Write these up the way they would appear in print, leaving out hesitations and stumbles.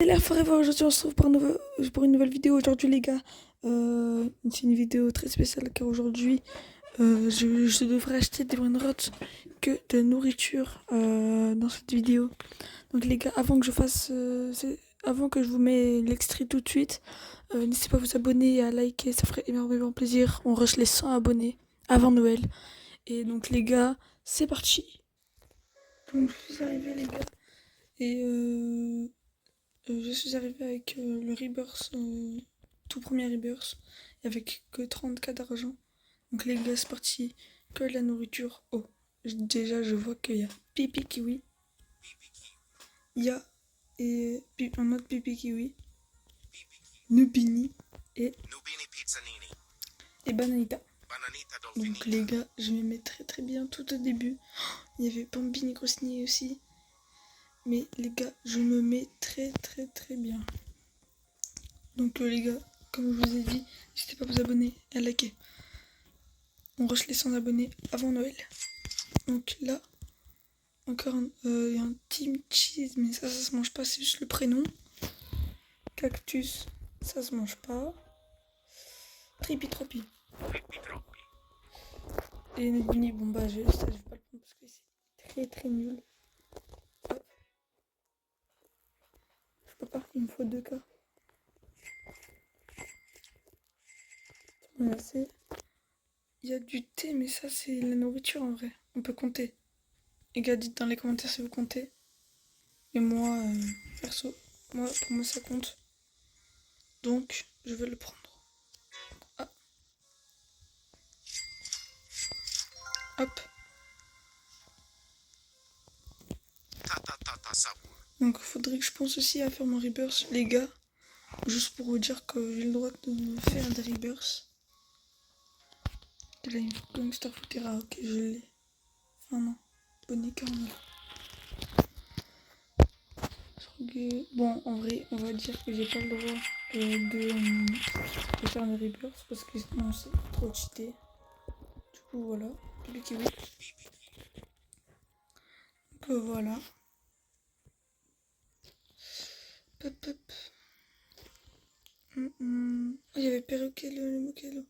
C'est la Forever, aujourd'hui on se retrouve pour une nouvelle vidéo. Aujourd'hui les gars, c'est une vidéo très spéciale car aujourd'hui je devrais acheter des brainrots que de nourriture dans cette vidéo. Donc les gars, avant que je vous mette l'extrait tout de suite, n'hésitez pas à vous abonner et à liker, ça ferait énormément plaisir. On rush les 100 abonnés avant Noël. Et donc les gars, c'est parti. Donc je suis arrivé les gars et je suis arrivé avec le Rebirth, tout premier Rebirth, et avec que 30K d'argent. Donc les gars, c'est parti, que de la nourriture. Oh, déjà je vois qu'il y a Pipi Kiwi, il y a un autre Pipi Kiwi, Nubini et Bananita. Donc les gars, je m'aimais très très bien tout au début. Il y avait Bambini Grosnier aussi. Mais les gars, je me mets très très très bien. Donc les gars, comme je vous ai dit, n'hésitez pas à vous abonner et à liker. On rush les 100 abonnés avant Noël. Donc là, encore il y a un Team Cheese, mais ça se mange pas, c'est juste le prénom. Cactus, ça se mange pas. Trippy Troppy. Et Nubini, bon bah je vais pas le prendre parce que c'est très très nul. Hop. Je peux pas, il me faut 2K. Voilà, il y a du thé, mais ça c'est la nourriture en vrai. On peut compter. Les gars, dites dans les commentaires si vous comptez. Et moi, perso, pour moi ça compte. Donc, je vais le prendre. Ah. Hop. Donc, faudrait que je pense aussi à faire mon rebirth, les gars. Juste pour vous dire que j'ai le droit de faire des rebirths. Là, il faut Gangster Futera. Ok, je l'ai. Enfin, non. Bonnet Carmel. Bon, en vrai, on va dire que j'ai pas le droit de faire des rebirths parce que sinon c'est trop cheaté. Du coup, voilà. Pipi Kiwi. Donc, voilà. Pop, pop. Oh, il y avait perroquet le Mokello.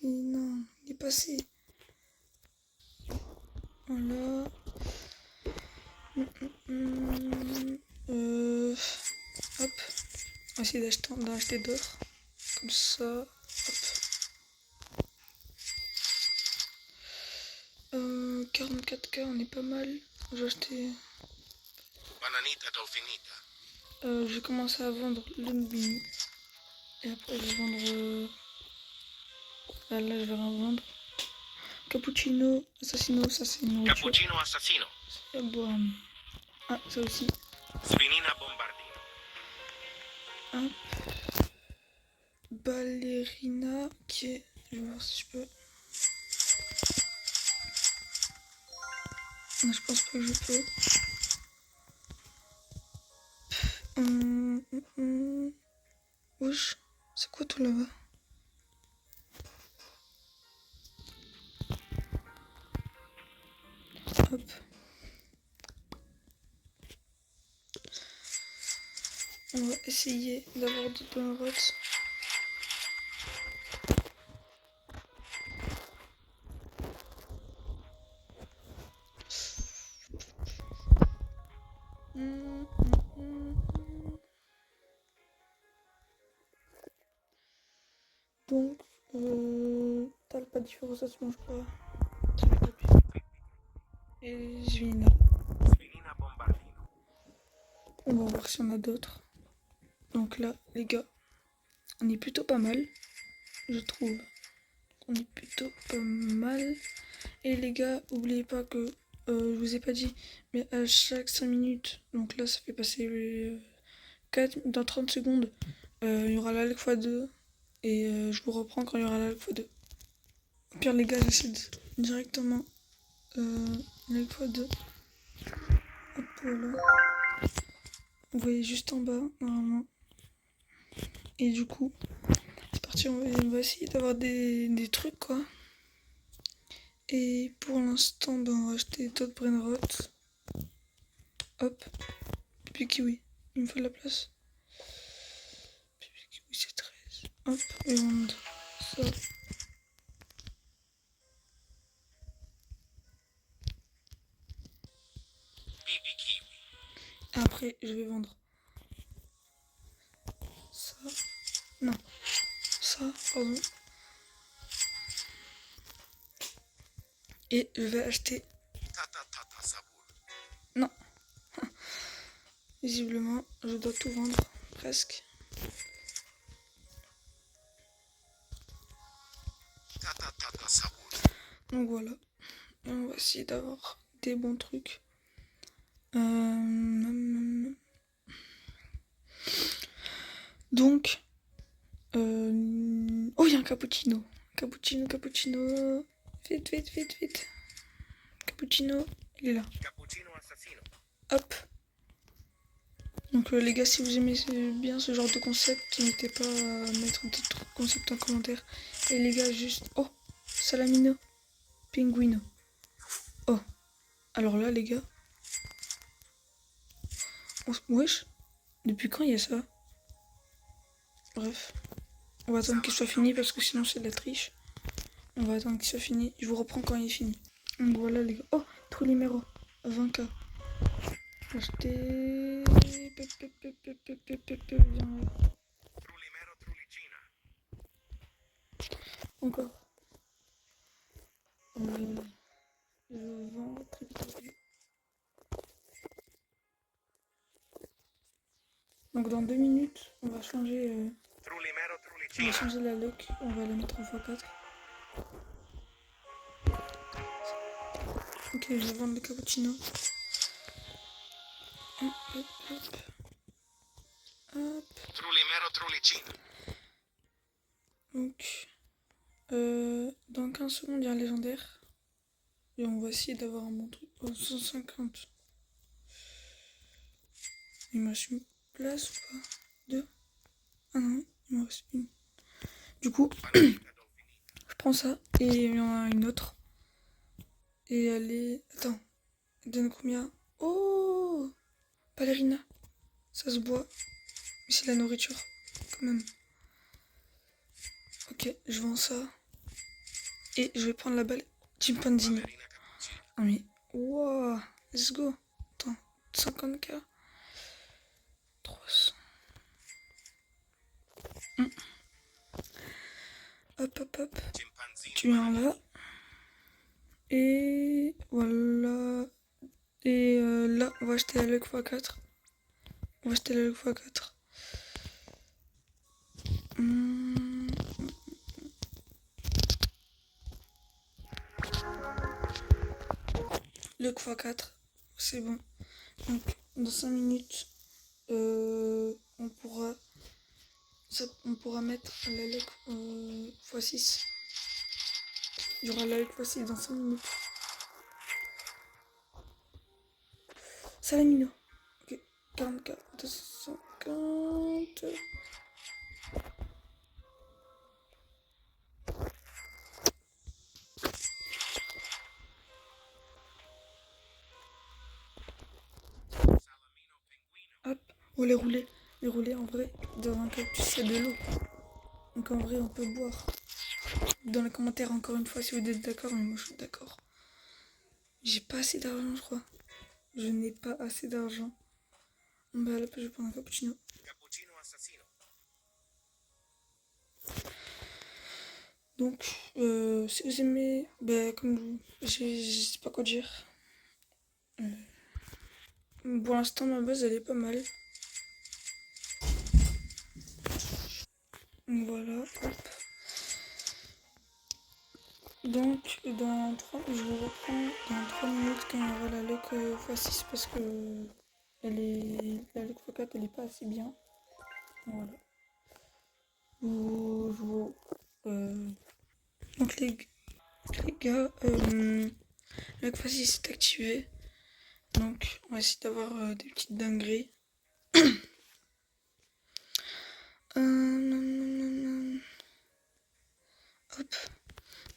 Et non, il est passé. Voilà. Hop. On va essayer d'en acheter d'autres. Comme ça. Hop. 44K, on est pas mal. Je vais acheter. Bananita Dolfinita. Je vais commencer à vendre le Nubini. Et après, je vais vendre. Là, je vais rien vendre. Cappuccino, Assassino, ça c'est une nourriture. Cappuccino Assassino. C'est bon. Ah, ça aussi. Svinina Bombardino. Hop. Ballerina, qui est. Je vais voir si je peux. Non, je pense pas que je peux. Wesh, c'est quoi tout là-bas? Hop. On va essayer d'avoir des brainrots. Donc, t'as pas différence, ça se mange pas. Et je viens là. Svinina Bombardino. On va voir si on a d'autres. Donc là, les gars, on est plutôt pas mal, je trouve. On est plutôt pas mal. Et les gars, oubliez pas que, je vous ai pas dit, mais à chaque 5 minutes, donc là ça fait passer 4, dans 30 secondes, il y aura la leg x2. Et je vous reprends quand il y aura la leg x2. Au pire les gars, j'essaie directement la leg x2. Hop voilà. Vous voyez juste en bas, normalement. Et du coup, c'est parti, on va essayer d'avoir des trucs quoi. Et pour l'instant, on va acheter d'autres brainrots. Hop, puis kiwi. Il me faut de la place. Oui, c'est 13. Hop, et on ça. Bibi kiwi. Après, je vais vendre ça. Non, ça, pardon. Et je vais acheter. Tata tata saboul. Non. Visiblement, je dois tout vendre, presque. Tata tata saboul. Donc voilà. Et on va essayer d'avoir des bons trucs. Donc. Oh, il y a un cappuccino. Cappuccino. Vite, vite, vite, vite. Cappuccino, il est là. Cappuccino assassino. Hop. Donc les gars, si vous aimez bien ce genre de concept, n'hésitez pas à mettre d'autres concepts en commentaire. Et les gars, juste... Oh, salamino. Pinguino. Oh. Alors là, les gars... Wesh. Depuis quand il y a ça? Bref. On va attendre qu'il soit fini parce que sinon c'est de la triche. On va attendre qu'il soit fini. Je vous reprends quand il est fini. Donc voilà les gars. Oh, Trulimero. 20k. Acheter. Viens là. Trulimero trulicina. Encore. Je vends très vite. Donc dans 2 minutes, on va changer. Trulimero On va trulicina. changer la lock. On va la mettre en x4. Ok, je vais vendre le cappuccino. Hop, hop, hop. Hop. Trulimero trulicina. Donc, dans 15 secondes, il y a un légendaire. Et on va essayer d'avoir un bon truc. Oh, 150. Il me reste une place ou pas? 2. Ah non, il me reste une. Du coup, je prends ça et il y en a une autre. Et elle est... Attends, elle donne combien? Oh, ballerina. Ça se boit. Mais c'est la nourriture, quand même. Ok, je vends ça. Et je vais prendre la balle. Chimpanzini. Ballerina cappuccina. Ah mais... Wow, let's go. Attends, 50k. 300. Hop, hop, hop. Chimpanzini. Tu viens là. Et voilà. Et là, on va acheter la luck x4. On va acheter la luck x4. Luck x4. C'est bon. Donc, dans 5 minutes, on pourra mettre la luck x6. Il y aura la luck x6 dans 5 minutes. Salamino. Ok, 40k, 250. Salamino pinguino. Hop, oh les roulés. Les roulés en vrai, dans un cactus, il y a de l'eau. Donc en vrai, on peut boire. Dans les commentaires, encore une fois, si vous êtes d'accord, mais moi je suis d'accord. J'ai pas assez d'argent, je crois. Je n'ai pas assez d'argent. Bah là, je vais prendre un cappuccino. Cappuccino assassino. Donc, si vous aimez, bah comme vous, je sais pas quoi dire. Pour l'instant, ma base, elle est pas mal. Donc voilà, hop. Donc, je vous reprends dans 3 minutes quand il y aura la lock x6 parce que la lock x4 elle est pas assez bien. Voilà. Donc les gars, la lock x6 est activée. Donc on va essayer d'avoir des petites dingueries. Hop.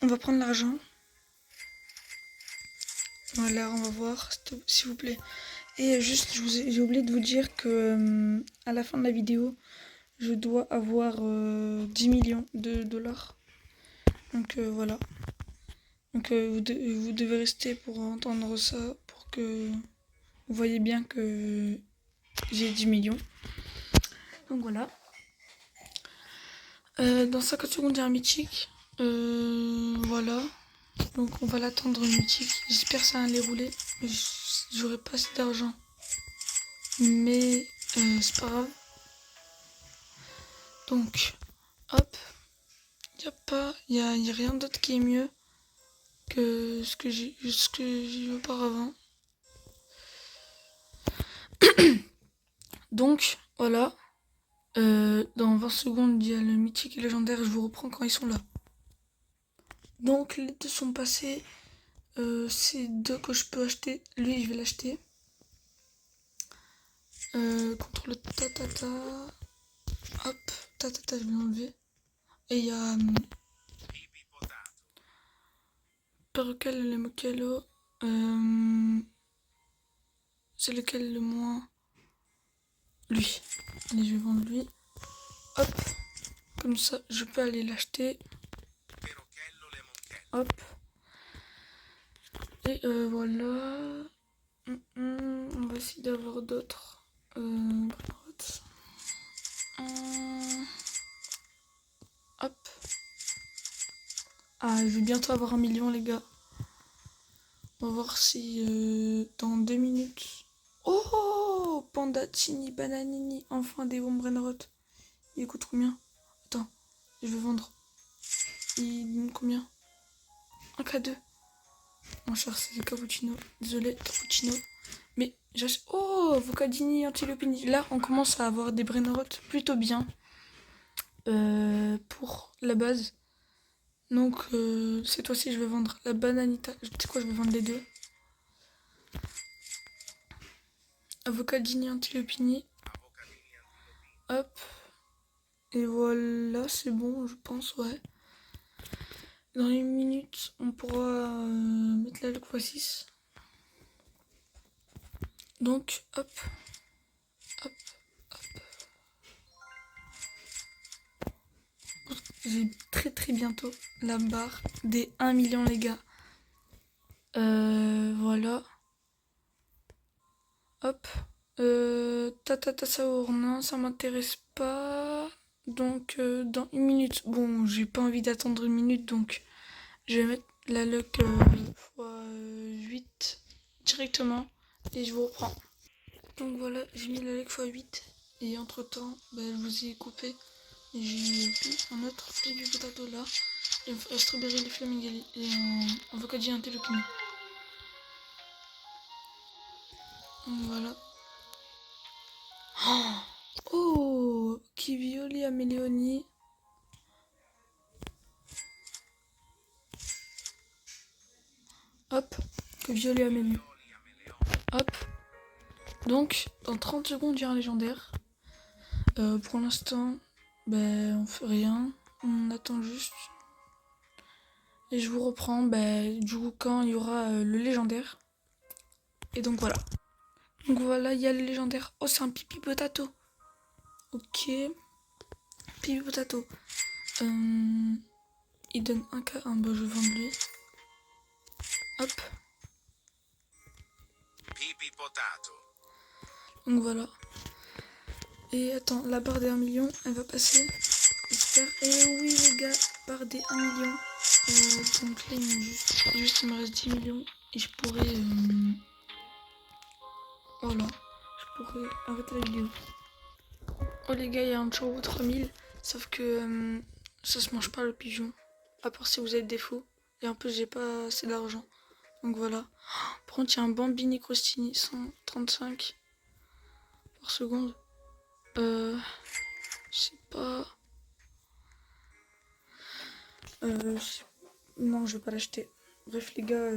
On va prendre l'argent. Voilà, on va voir, s'il vous plaît. Et juste, j'ai oublié de vous dire que à la fin de la vidéo, je dois avoir 10 millions de dollars. Donc voilà. Donc vous devez rester pour entendre ça, pour que vous voyez bien que j'ai 10 millions. Donc voilà. Dans 50 secondes, il y a un mythique. Voilà. Donc on va l'attendre le mythique. J'espère que ça va aller rouler. Mais j'aurai pas assez d'argent. Mais c'est pas grave. Donc, hop. Y a rien d'autre qui est mieux que ce que j'ai eu auparavant. Donc, voilà. Dans 20 secondes, il y a le mythique et légendaire. Je vous reprends quand ils sont là. Donc, les deux sont passés. C'est deux que je peux acheter. Lui, je vais l'acheter. Contre le tatata. Hop, tatata, je vais l'enlever. Et il y a Pipi potato. Perroquel le Mochello. C'est lequel le moins. Lui. Allez, je vais vendre lui. Hop. Comme ça, je peux aller l'acheter. Perochello lemonchello. Hop. Et voilà. On va essayer d'avoir d'autres. Hop. Ah, je vais bientôt avoir 1 million, les gars. On va voir si dans 2 minutes. Oh, Pandatini, Bananini, enfin des bons Brainrot. Il coûte combien? Attends, je vais vendre. Il donne combien? 1K2. Mon cher, c'est le cappuccino. Désolé, cappuccino. Mais j'achète. Oh, Vocadini, Antilopini. Là, on commence à avoir des Brainrot plutôt bien. Pour la base. Donc, cette fois-ci, je vais vendre la bananita. Tu sais quoi, je vais vendre les deux. Avocadini, Antilopini. Avocadini antilopini. Hop. Et voilà, c'est bon, je pense, ouais. Dans une minute, on pourra mettre la Loc x6. Donc, hop. Hop. Hop. J'ai très bientôt la barre des 1 million, les gars. Voilà. Hop. Tatata Saour, non, ça m'intéresse pas. Donc, dans une minute. Bon, j'ai pas envie d'attendre une minute, donc je vais mettre la Loc x8 directement et je vous reprends. Donc voilà, j'ai mis la Loc x8 et entre temps, je vous ai coupé. J'ai pris un autre Pipi Potato là. Et un Strawberry les Flamingali et un Vocadie Antilopini. Donc voilà. Oh, Kivioli Améléonie. Hop, Kivioli Améléonie. Hop. Donc, dans 30 secondes, il y a un légendaire. Pour l'instant, on fait rien. On attend juste. Et je vous reprends, du coup, quand il y aura le légendaire. Et donc voilà. Donc voilà, il y a le légendaire. Oh, c'est un Pipi Potato. Ok. Pipi Potato. Il donne 1K1. Je vais vendre lui. Hop. Pipi potato. Donc voilà. Et attends, la barre des 1 million, elle va passer. J'espère. Et oui, les gars, barre des 1 million. Donc là, il me reste 10 millions. Et je pourrais. Voilà. Je pourrais arrêter la vidéo. Oh, les gars, il y a un Chorou 3000. Sauf que ça se mange pas le pigeon. À part si vous êtes des fous. Et en plus, j'ai pas assez d'argent. Donc voilà. Par contre, il y a un Bambini Crostini 135 par seconde. Je sais pas. Non, je vais pas l'acheter. Bref, les gars,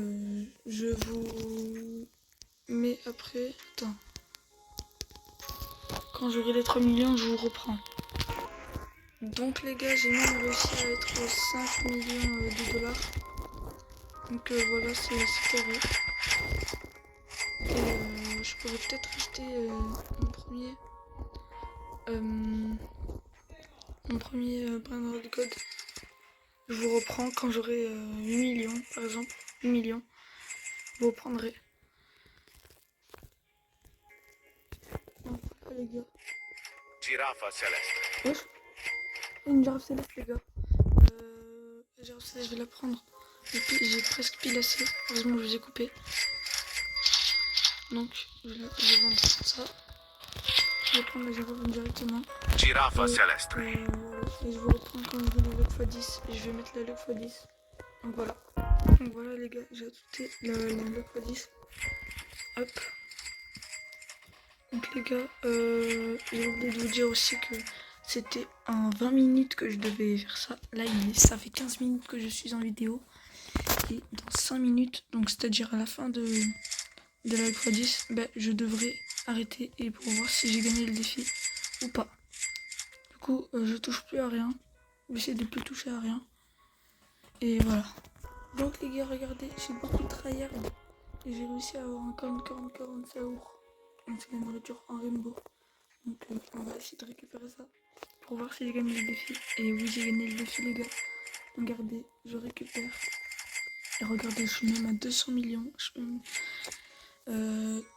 je vous mets après. Attends. Quand j'aurai les 3 millions, je vous reprends. Donc, les gars, j'ai même réussi à être aux 5 millions de dollars. Donc, voilà, c'est carré. Et je pourrais peut-être acheter mon premier Brainrot God. Je vous reprends quand j'aurai 8 millions, par exemple. 8 millions. Je vous reprendrai. Donc, voilà, les gars. Giraffa celeste. Wesh. Une girafe céleste, les gars. La girafe céleste, je vais la prendre. J'ai presque pile assez. Heureusement, je vous ai coupé. Donc, je vais vendre ça. Je vais prendre la girafe directement. Giraffa Et, celeste. voilà. Et je vous reprends quand je veux le lock x10. Et je vais mettre la lock x10. Donc voilà. Donc voilà, les gars, j'ai ajouté la lock x10. Hop. Donc les gars, j'ai oublié de vous dire aussi que c'était en 20 minutes que je devais faire ça. Là, ça fait 15 minutes que je suis en vidéo. Et dans 5 minutes, donc c'est-à-dire à la fin de la lock x10, ben, je devrais arrêter et pour voir si j'ai gagné le défi ou pas. Du coup, je touche plus à rien. J'essaie de plus toucher à rien. Et voilà. Donc les gars, regardez, j'ai beaucoup de tryhard. Et j'ai réussi à avoir un 40 saour. Donc c'est la nourriture en rainbow. Donc on va essayer de récupérer ça. Pour voir si j'ai gagné le défi. Et oui, j'ai gagné le défi, les gars. Regardez, je récupère. Et regardez, je suis même à 200 millions.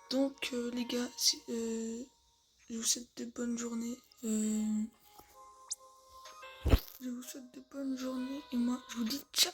Donc les gars, je vous souhaite de bonnes journées. Je vous souhaite de bonnes journées. Et moi, je vous dis ciao.